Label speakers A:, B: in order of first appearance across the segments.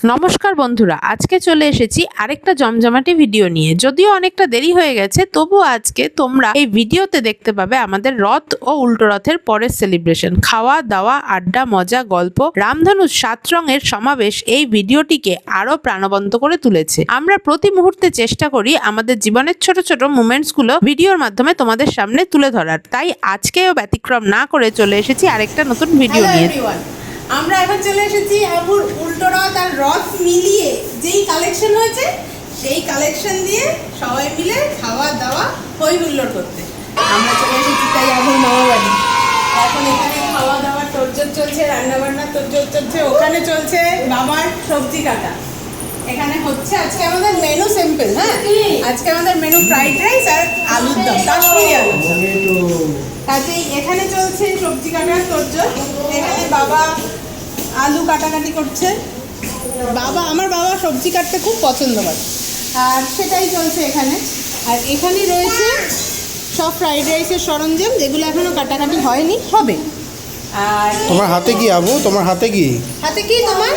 A: নমস্কার বন্ধুরা, আজকে চলে এসেছি আরেকটা জমজমাটি ভিডিও নিয়ে। যদিও অনেকটা দেরি হয়ে গেছে, তবু আজকে তোমরা এই ভিডিওতে দেখতে পাবে আমাদের রথ ও উল্টো রথের পরের সেলিব্রেশন। খাওয়া দাওয়া, আড্ডা, মজা, গল্প, রামধনুর 7 রঙের সমাবেশ এই ভিডিওটিকে আরো প্রাণবন্ত করে তুলেছে। আমরা প্রতি মুহূর্তে চেষ্টা করি আমাদের জীবনের ছোট ছোট মোমেন্টস গুলো ভিডিওর মাধ্যমে তোমাদের সামনে তুলে ধরার। তাই আজকেও ব্যতিক্রম না করে চলে এসেছি আরেকটা নতুন ভিডিও নিয়ে।
B: আমরা এখন চলে এসেছি আবুর উল্টো রথ আর রথ মিলিয়ে যেই কালেকশন হয়েছে সেই কালেকশন দিয়ে সবাই মিলে খাওয়া দাওয়া হই হুল্লোড় করতে আমরা চলে এসেছি। তাই আবুর মামা বাড়ি এখন এখানে খাওয়া দাওয়ার তোড়জোড় চলছে, রান্নাবান্নার তোড়জোড় চলছে, ওখানে চলছে বাবার সবজি কাটা। এখানে হচ্ছে আজকে আমাদের মেনু সিম্পল। হ্যাঁ, আজকে আমাদের মেনু ফ্রাইড রাইস আর আলুর দম, কাশ্মীরি আলু। কাজেই এখানে চলছে সবজি কাটার তোড়জোড়। এখানে বাবা আলু কাটাকাটি করছে। আমার বাবা সবজি কাটতে খুব পছন্দ করে, আর সেটাই চলছে এখানে। আর এখানে রয়েছে সব ফ্রাইড রাইসের সরঞ্জাম, যেগুলো এখনো কাটাকাটি হয়নি, হবে। আর
C: তোমার হাতে কি আবু? তোমার হাতে কি?
B: হাতে কি তোমার?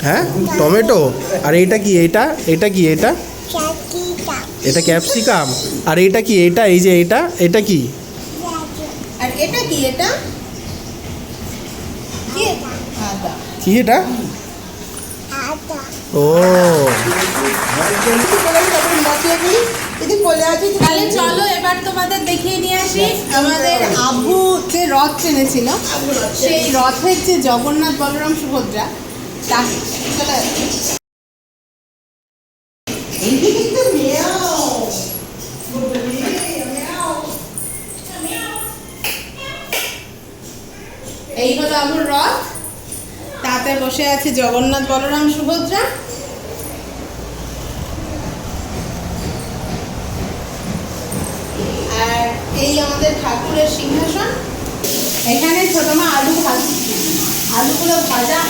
C: হ্যাঁ, টমেটো। আর এটা কি? এটা কি? এটা ক্যাপসিকাম। আর এটা কি? এই যে এটা কি?
B: আর এটা কি? এটা কি? আদা।
C: কি এটা? ও,
B: তাহলে চলো এবার তোমাদের দেখিয়ে নিয়ে আসি আমাদের আবু যে রথ টেনেছিল, সেই রথের যে জগন্নাথ, বলরাম, সুভদ্রা, তাকে চলে এই হলো আবুর রথ। তাতে বসে আছে জগন্নাথ, বলরাম, সুভদ্রা। আর এই আমাদের ঠাকুরের সিংহাসন। এখানে ছোট মা আলু ভাজছে। আলুগুলো ভাজা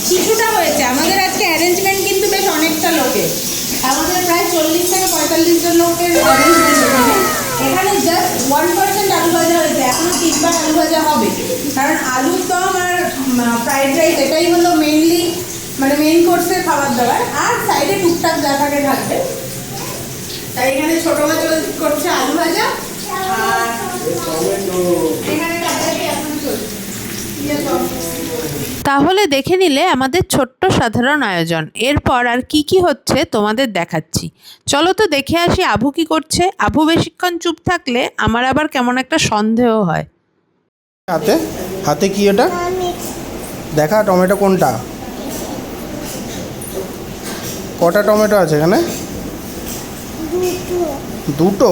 B: কিছুটা হয়েছে। আমাদের আজকে অ্যারেঞ্জমেন্ট কিন্তু বেশ অনেকটা লোকের, আমাদের প্রায় 40 থেকে 45 জন লোকের অ্যারেঞ্জমেন্ট এখানে। এখানে জাস্ট 1% আলু ভাজা হয়েছে, এখনো 3বার আলু ভাজা হবে। কারণ আলুর দম আর ফ্রাইড রাইস এটাই হলো মেইনলি, মানে মেইন কোর্সের খাবার দাবার, আর সাইডে টুকটাক যা থাকে থাকবে। তাই এখানে ছোট মা করছে আলু ভাজা, আর এখানে কাটাকাটি এখন চলছে।
A: তাহলে দেখে নিলে আমাদের ছোট্ট সাধারণ আয়োজন। এরপর আর কি কি হচ্ছে তোমাদের দেখাচ্ছি। চলো তো দেখে আসি আবু কি করছে। আবু বেশিক্ষণ চুপ থাকলে আমার আবার কেমন একটা সন্দেহ হয়।
C: হাতে কি এটা? দেখা টমেটো কোনটা? কটা টমেটো আছে এখানে? দুটো।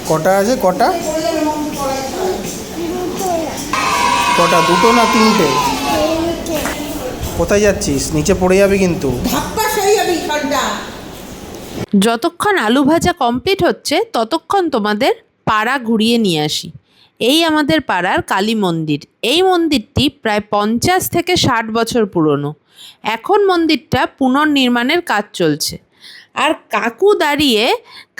C: কটা আছে? কটা? দুটো না তিনটে? কোথায় যাচ্ছিস? নিচে পড়ে যাবে কিন্তু।
A: যতক্ষণ আলু ভাজা কমপ্লিট হচ্ছে ততক্ষণ তোমাদের পাড়া ঘুরিয়ে নিয়ে আসি। এই আমাদের পাড়ার কালী মন্দির। এই মন্দিরটি প্রায় 50 থেকে 60 বছর পুরনো। এখন মন্দিরটা পুনর্নির্মাণের কাজ চলছে, আর কাকু দাঁড়িয়ে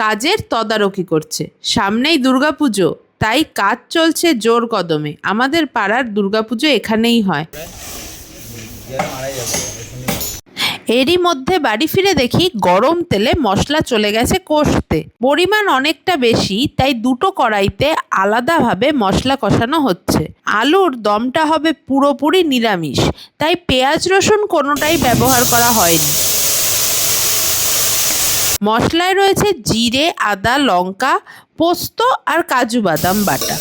A: কাজের তদারকি করছে। সামনেই দুর্গাপুজো, তাই কাজ চলছে জোর কদমে। আমাদের পাড়ার দুর্গাপুজো এখানেই হয়। এরই মধ্যে বাড়ি ফিরে দেখি গরম তেলে মশলা চলে গেছে কষতে। পরিমাণ অনেকটা বেশি, তাই দুটো কড়াইতে আলাদাভাবে মশলা কষানো হচ্ছে। আলুর দমটা হবে পুরোপুরি নিরামিষ, তাই পেঁয়াজ রসুন কোনোটাই ব্যবহার করা হয়নি। মশলায় রয়েছে জিরে, আদা, লঙ্কা, পোস্ত আর কাজু বাদাম বাটা।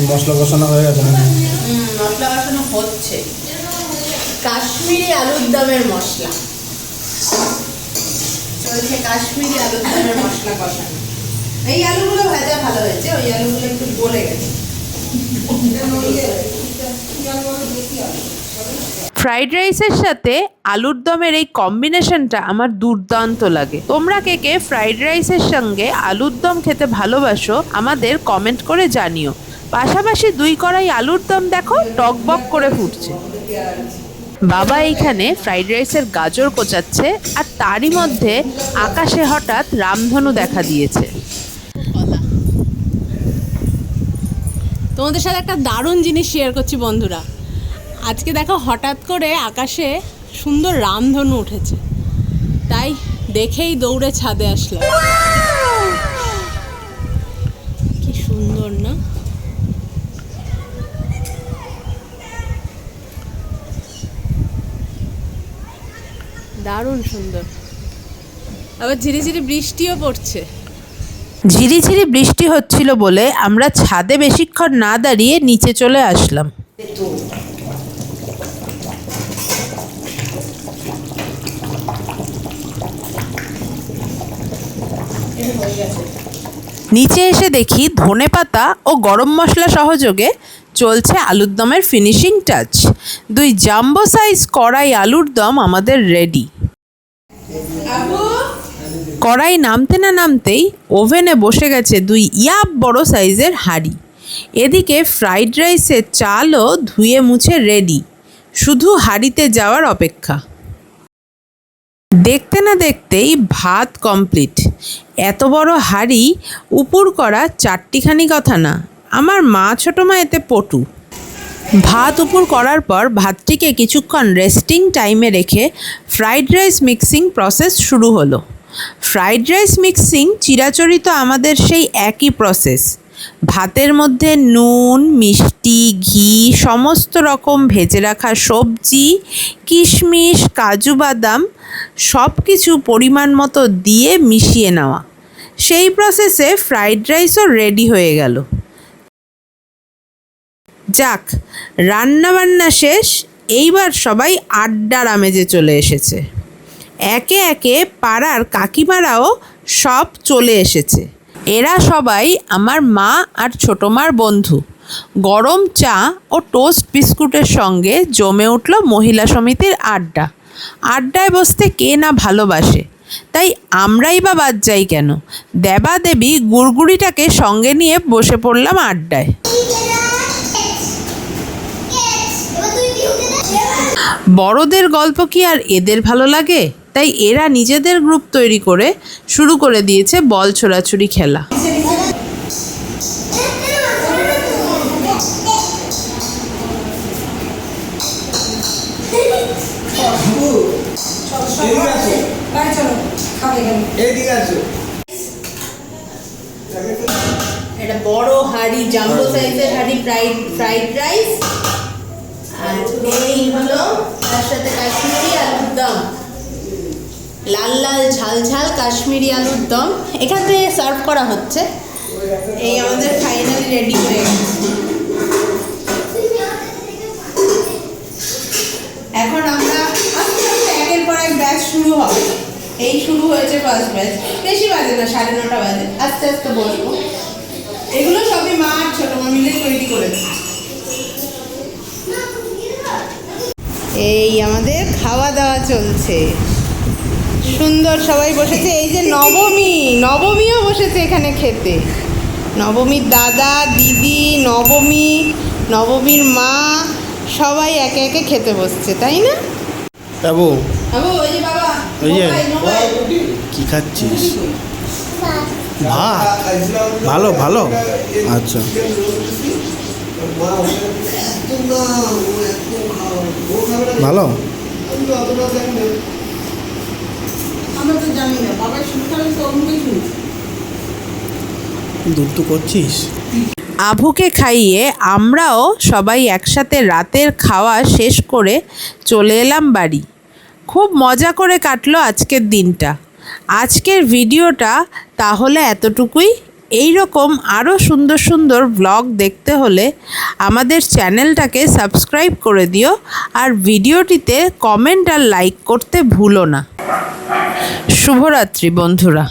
C: মশলা কষানো হয়ে গেছে।
B: মশলা কষানো হচ্ছে। কাশ্মীরি আলুর দমের মশলা চলছে, কাশ্মীরি আলুর দমের মশলা কষানো। এই আলুগুলো ভাজা ভালো হয়েছে, ওই আলুগুলো একটু গলে গেছে।
A: ফ্রাইড রাইসের সাথে আলুর দমের এই কম্বিনেশনটা আমার দুর্দান্ত লাগে। তোমরা কে কে ফ্রাইড রাইসের সঙ্গে আলুর দম খেতে ভালোবাসো আমাদের কমেন্ট করে জানিও। পাশাপাশি 2 কড়াই আলুর দম দেখো টকবক করে ফুটছে। বাবা এইখানে ফ্রাইড রাইসের গাজর কোচাচ্ছে, আর তারই মধ্যে আকাশে হঠাৎ রামধনু দেখা দিয়েছে।
B: তোমাদের সাথে একটা দারুণ জিনিস শেয়ার করছি বন্ধুরা। আজকে দেখো হঠাৎ করে আকাশে সুন্দর রামধনু উঠেছে, তাই দেখেই দৌড়ে ছাদে আসলাম। কি সুন্দর না? দারুণ সুন্দর। আবার ঝিরিঝিরি বৃষ্টিও পড়ছে।
A: ঝিরিঝিরি বৃষ্টি হচ্ছিল বলে আমরা ছাদে বেশিক্ষণ না দাঁড়িয়ে নিচে চলে আসলাম। নিচে এসে দেখি ধনেপাতা ও গরম মশলা সহযোগে চলছে আলুর দমের ফিনিশিং টাচ। 2 জাম্বো সাইজ কড়াই আলুর দম আমাদের রেডি। কড়াই নামতে না নামতেই ওভেনে বসে গেছে 2 ইয়াব বড় সাইজের হাঁড়ি। এদিকে ফ্রাইড রাইসের চালও ধুয়ে মুছে রেডি, শুধু হাঁড়িতে যাওয়ার অপেক্ষা। দেখতে না দেখতেই ভাত কমপ্লিট। এত বড় হাঁড়ি উপুর করা 4টিখানি কথা না, আমার মা ছোটো মা এতে পটু। ভাত উপুর করার পর ভাতটিকে কিছুক্ষণ রেস্টিং টাইমে রেখে ফ্রাইড রাইস মিক্সিং প্রসেস শুরু হলো। ফ্রাইড রাইস মিক্সিং চিরাচরিত আমাদের সেই একই প্রসেস। ভাতের মধ্যে নুন, মিষ্টি, ঘি, সমস্ত রকম ভেজে রাখা সবজি, কিশমিশ, কাজু বাদাম সব কিছু পরিমাণ মতো দিয়ে মিশিয়ে নেওয়া। সেই প্রসেসে ফ্রাইড রাইসও রেডি হয়ে গেল। যাক, রান্নাবান্না শেষ, এইবার সবাই আড্ডার আমেজে চলে এসেছে। একে একে পাড়ার কাকিমারাও সব চলে এসেছে। এরা সবাই আমার মা আর ছোটো মার বন্ধু। গরম চা ও টোস্ট বিস্কুটের সঙ্গে জমে উঠল মহিলা সমিতির আড্ডা। আড্ডায় বসতে কে না ভালোবাসে, তাই আমরাই বা বাদ যাই কেন? দেবাদেবী গুড়গুড়িটাকে সঙ্গে নিয়ে বসে পড়লাম আড্ডায়। বড়দের গল্প কি আর এদের ভালো লাগে? তাই এরা নিজেদের গ্রুপ তৈরি করে শুরু করে দিয়েছে বল ছোড়াছুড়ি খেলা।
B: এটা বড় হাঁড়ি, জাম্বো সাইজের হাঁড়ি ফ্রাইড রাইস, আর এই হলো তার সাথে কাশ্মীরি আলুর দম, লাল লাল ঝাল ঝাল কাশ্মীরি আলুর দম এখান থেকে সার্ভ করা হচ্ছে। এই আমাদের ফাইনালি রেডি হয়ে গেছে। এখন আমরা আস্তে আস্তে একের পর এক ব্যাচ শুরু হবে। এই শুরু হয়েছে ফার্স্ট ব্যাচ, বেশি বাজে না, 9:30 বাজে। আস্তে আস্তে বসবো। এগুলো সবই মা আর ছোটো মা মিলে তৈরি করেছে। এই আমাদের খাওয়া দাওয়া চলছে, সুন্দর সবাই বসেছে। এই যে নবমীও বসেছে এখানে খেতে। নবমীর দাদা, দিদি, নবমীর মা সবাই একে একে খেতে বসছে, তাই না
C: বাবু?
B: ওই যে বাবা,
C: ওই যে
B: মোবাইল।
C: কি খাচ্ছিস? ভাত? ভালো ভালো, আচ্ছা। ভালো।
B: আমরা তো জানি না, বাবার শুনতে তো অমনি শুনছি।
C: দুধ তো করছিস।
A: আভুকে খাইয়ে আমরাও সবাই একসাথে রাতের খাওয়া শেষ করে চলে এলাম বাড়ি। খুব মজা করে কাটলো আজকের দিনটা। আজকের ভিডিওটা তাহলে এতটুকুই। এই রকম আরও সুন্দর সুন্দর ব্লগ দেখতে হলে আমাদের চ্যানেলটাকে সাবস্ক্রাইব করে দিও, আর ভিডিওটিতে কমেন্ট আর লাইক করতে ভুলো না। শুভরাত্রি বন্ধুরা।